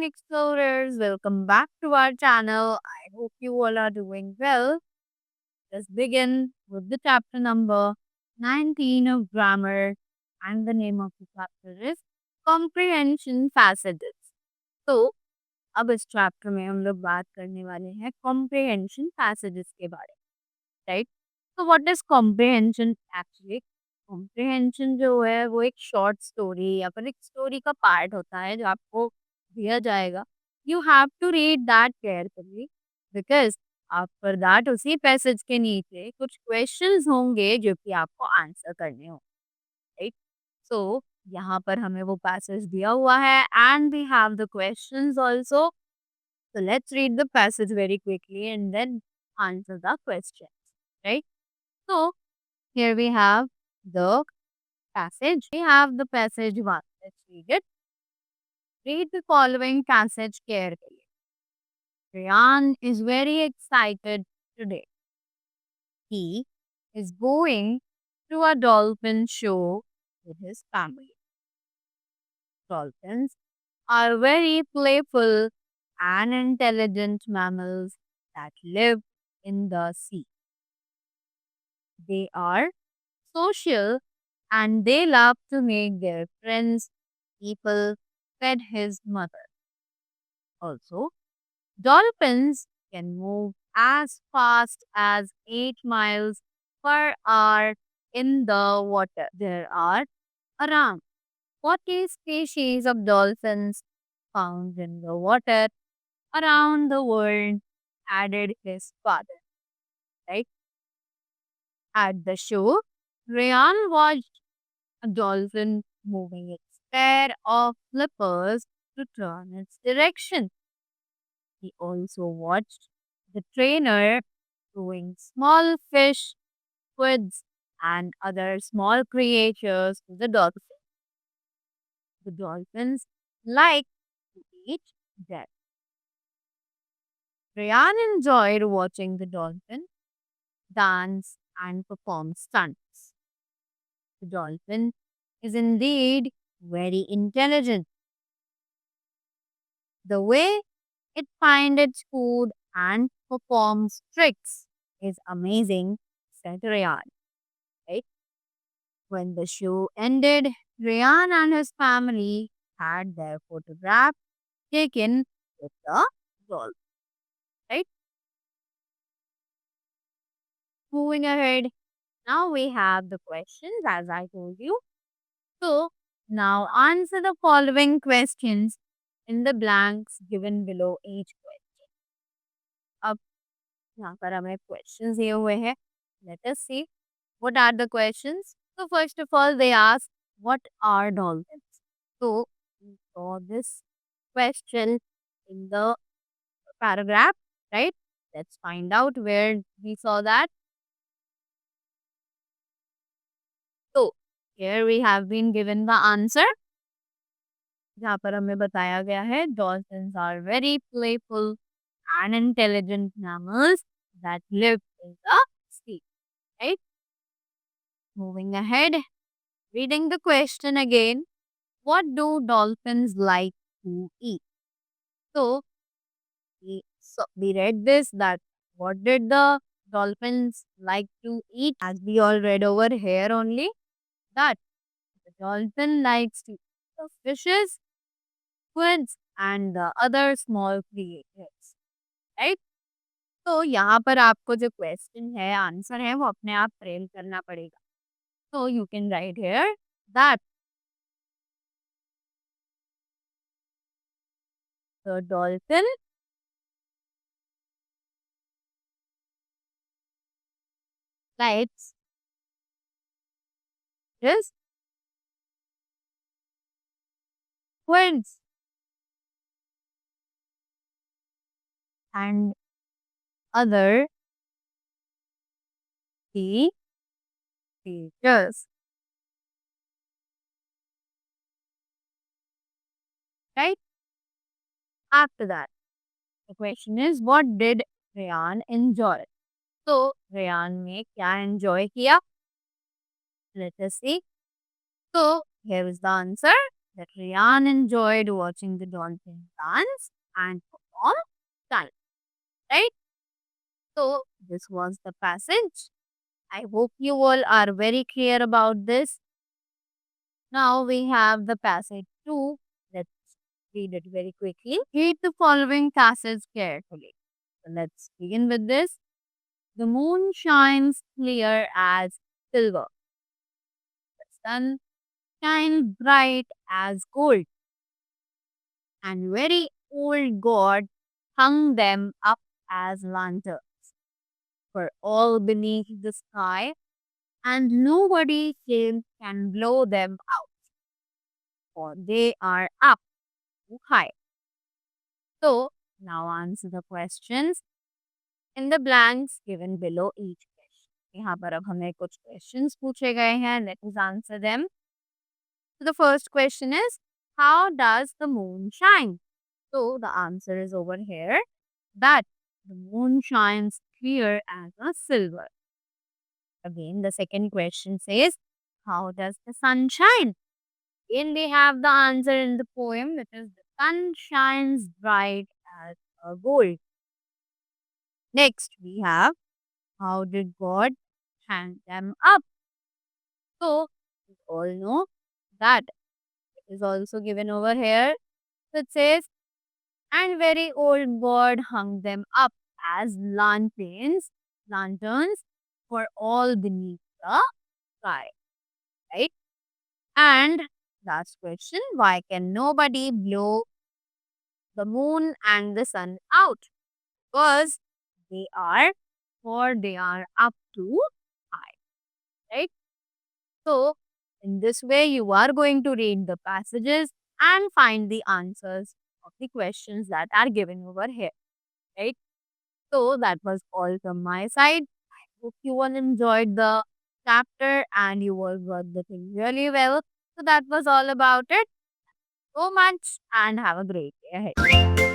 morning, explorers. Welcome back to our channel. I hope you all are doing well. Let's begin with the chapter number 19 of grammar, and the name of the chapter is Comprehension Passages. तो अब इस chapter में हम लोग बात करने वाले हैं कॉम्प्रिहेंशन पैसेजेस के बारे में, राइट? तो what is comprehension actually? Comprehension जो है वो एक शॉर्ट स्टोरी या फिर एक स्टोरी का पार्ट होता है जो आपको दिया जाएगा। You have to read that carefully because after that उसी पैसेज के नीचे कुछ क्वेश्चंस होंगे जो कि आपको आंसर करने होंगे, राइट? सो यहाँ पर हमें वो पैसेज दिया हुआ है and we have the questions also. So let's read the passage very quickly and then answer the questions, right? So here we have the passage. We have the passage one. Let's read it. Read the following passage carefully. Ryan is very excited today. He is going to a dolphin show with his family. Dolphins are very playful and intelligent mammals that live in the sea. They are social and they love to make their friends people fed his mother. Also, dolphins can move as fast as 8 miles per hour in the water. There are around 40 species of dolphins found in the water around the world, added his father. Right? At the show, Rayan watched a dolphin moving its pair of flippers to turn its direction. He also watched the trainer throwing small fish, squids, and other small creatures to the dolphin. The dolphins like to eat them. Rayan enjoyed watching the dolphin dance and perform stunts. The dolphin is indeed very intelligent. The way it finds its food and performs tricks is amazing, said Rayan. Right? When the show ended, Rayan and his family had their photograph taken with the dolphin. Right? Moving ahead, now we have the questions as I told you. So, now answer the following questions in the blanks given below each question. अब यहाँ पर हमें questions दिए हुए हैं. Let us see what are the questions. So first of all, they ask what are dolphins. So we saw this question in the paragraph, right? Let's find out where we saw that. So here we have been given the answer. जहाँ पर हमें बताया गया है dolphins are very playful and intelligent mammals that live in the sea, right? Moving ahead, reading the question again. What do dolphins like to eat? So we read this that what did the dolphins like to eat? As we all read over here only that the dolphin likes to eat the fishes, squids and the other small creatures, right? तो यहाँ पर आपको जो question है answer है वो अपने आप फ्रेम करना पड़ेगा. So you can write here that the dolphin likes his squids and other sea creatures, right? After that, the question is what did Rayan enjoy? So Rayan ने क्या enjoy किया? Let us see. So here is the answer. that Ryan enjoyed watching the dolphin dance and perform stunts, right? So, this was the passage. I hope you all are very clear about this. Now we have the passage 2. Let's read it very quickly. Read the following passage carefully. So let's begin with this. The moon shines clear as silver. The sun shines bright as gold. And very old god hung them up as lanterns for all beneath the sky, and nobody can blow them out, for they are up too high. So, now answer the questions in the blanks given below each question. यहाँ पर अब हमें कुछ questions पूछे गए हैं. Let us answer them. So, the first question is, how does the moon shine? So, the answer is over here that the moon shines clear as a silver. Again, the second question says, how does the sun shine? Again, we have the answer in the poem, which is the sun shines bright as a gold. Next, we have, how did God hang them up? So, we all know that it is also given over here. So, it says, and very old God hung them up as lanterns for all beneath the sky, right? And last question, why can nobody blow the moon and the sun out? Because they are they are up too high, right? So, in this way, you are going to read the passages and find the answers of the questions that are given over here, right? So, that was all from my side. I hope you all enjoyed the chapter and you all got the thing really well. So, that was all about it. So much and have a great day ahead.